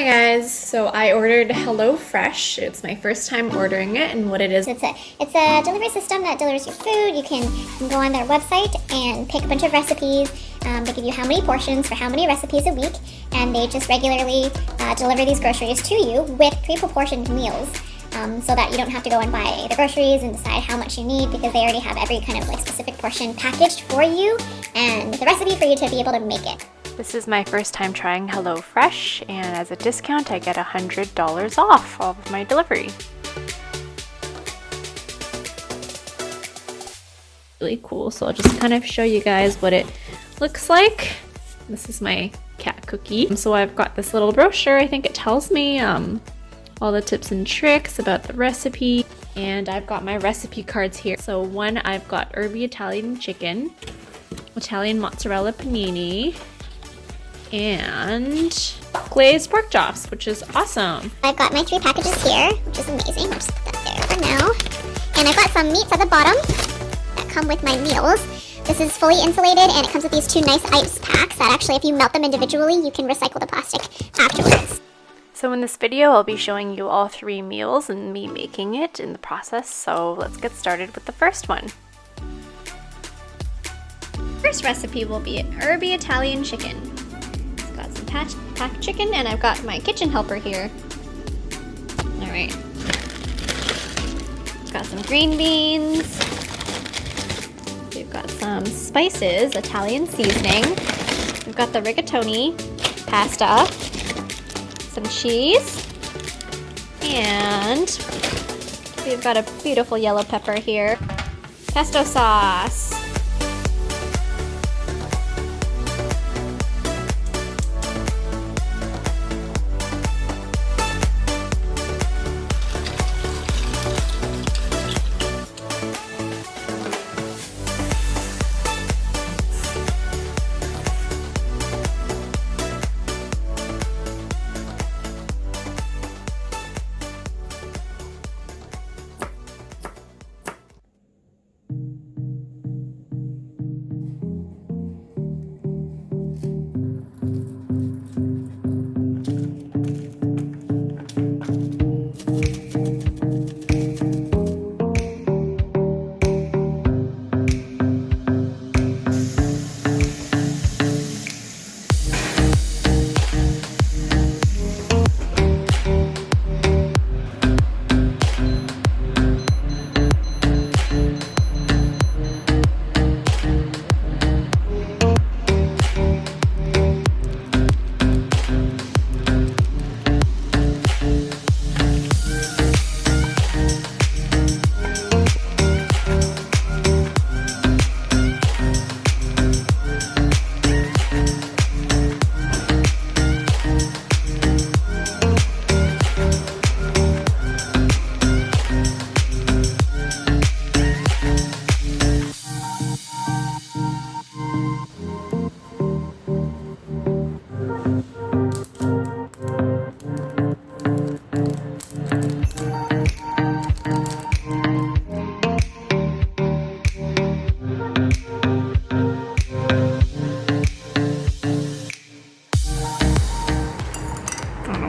Hi guys, so I ordered HelloFresh. It's my first time ordering it, and what it is, It's a delivery system that delivers your food. You can go on their website and pick a bunch of recipes. They give you how many portions for how many recipes a week, and they just regularly deliver these groceries to you with pre-proportioned meals, so that you don't have to go and buy the groceries and decide how much you need, because they already have every kind of like specific portion packaged for you and with a recipe for you to be able to make it. This is my first time trying HelloFresh, and as a discount I get $100 off of my delivery. Really cool, so I'll just kind of show you guys what it looks like. This is my cat Cookie. So I've got this little brochure. I think it tells me all the tips and tricks about the recipe, and I've got my recipe cards here. So one, I've got Herby Italian chicken, Italian mozzarella panini, and glazed pork chops, which is awesome. I've got my 3 packages here, which is amazing. I'll just put that there for now. And I've got some meats at the bottom that come with my meals. This is fully insulated, and it comes with these 2 nice ice packs that actually, if you melt them individually, you can recycle the plastic afterwards. So in this video, I'll be showing you all 3 meals and me making it in the process. So let's get started with the first one. First recipe will be an Herby Italian chicken. Got some packed chicken, and I've got my kitchen helper here. Alright. Got some green beans. We've got some spices, Italian seasoning. We've got the rigatoni, pasta, some cheese, and we've got a beautiful yellow pepper here. Pesto sauce.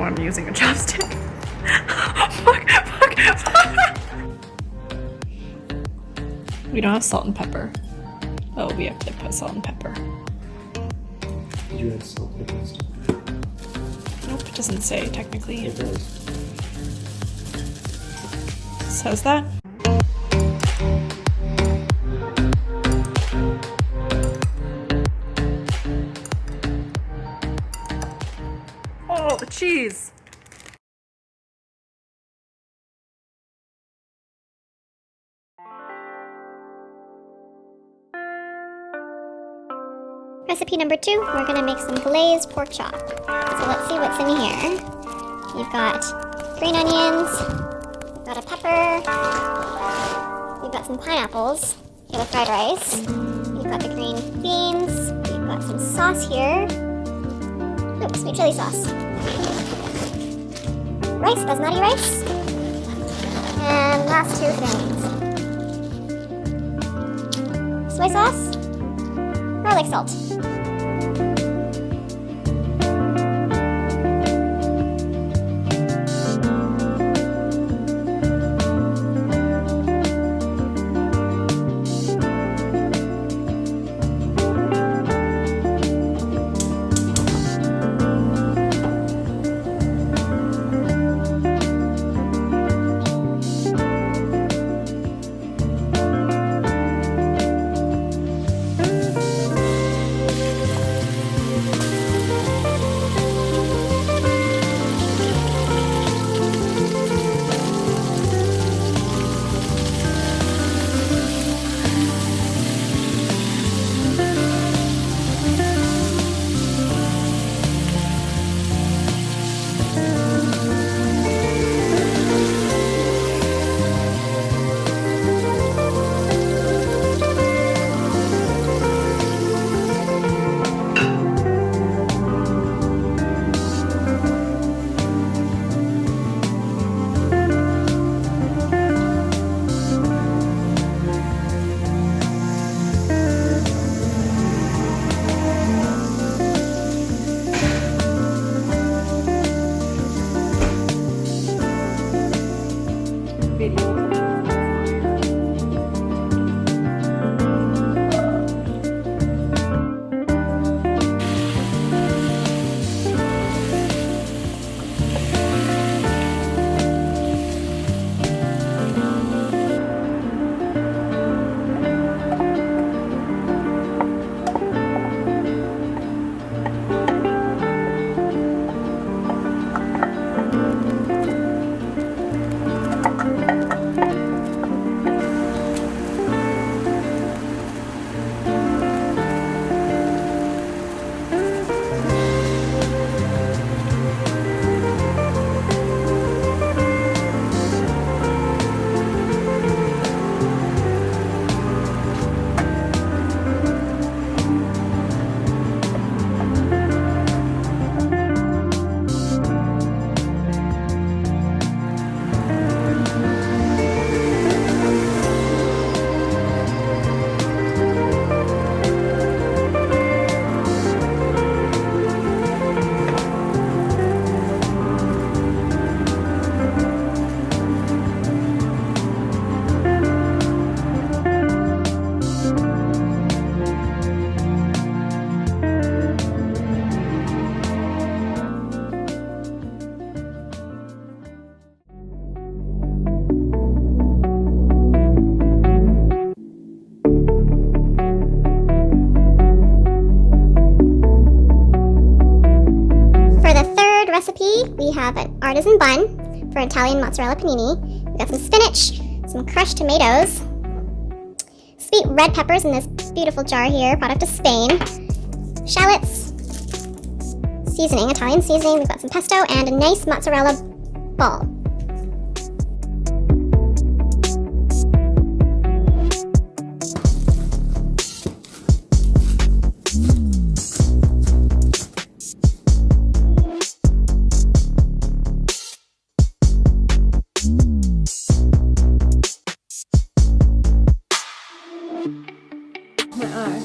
I'm using a chopstick. fuck. We don't have salt and pepper. Oh, we have to put salt and pepper. Did you add salt to the pasta? Nope, it doesn't say technically. It does. Says that? Oh, the cheese! Recipe number 2, we're gonna make some glazed pork chop. So let's see what's in here. You've got green onions, you've got a pepper, you've got some pineapples, you have a fried rice, you've got the green beans, you've got some sauce here. Ooh, sweet chili sauce. Rice, basmati rice. And last 2 things. Soy sauce, garlic salt. recipe, we have an artisan bun for Italian mozzarella panini. We've got some spinach, some crushed tomatoes, sweet red peppers in this beautiful jar here, product of Spain, shallots, seasoning, Italian seasoning. We've got some pesto and a nice mozzarella ball. My eye.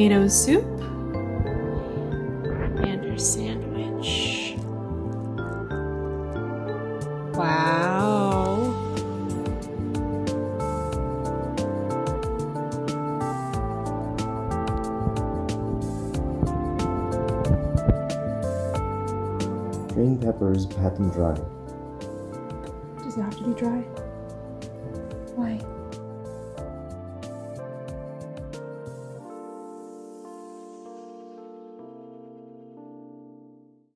tomato soup. And her sandwich. Wow. Drain peppers, pat them dry. Does it have to be dry? Why?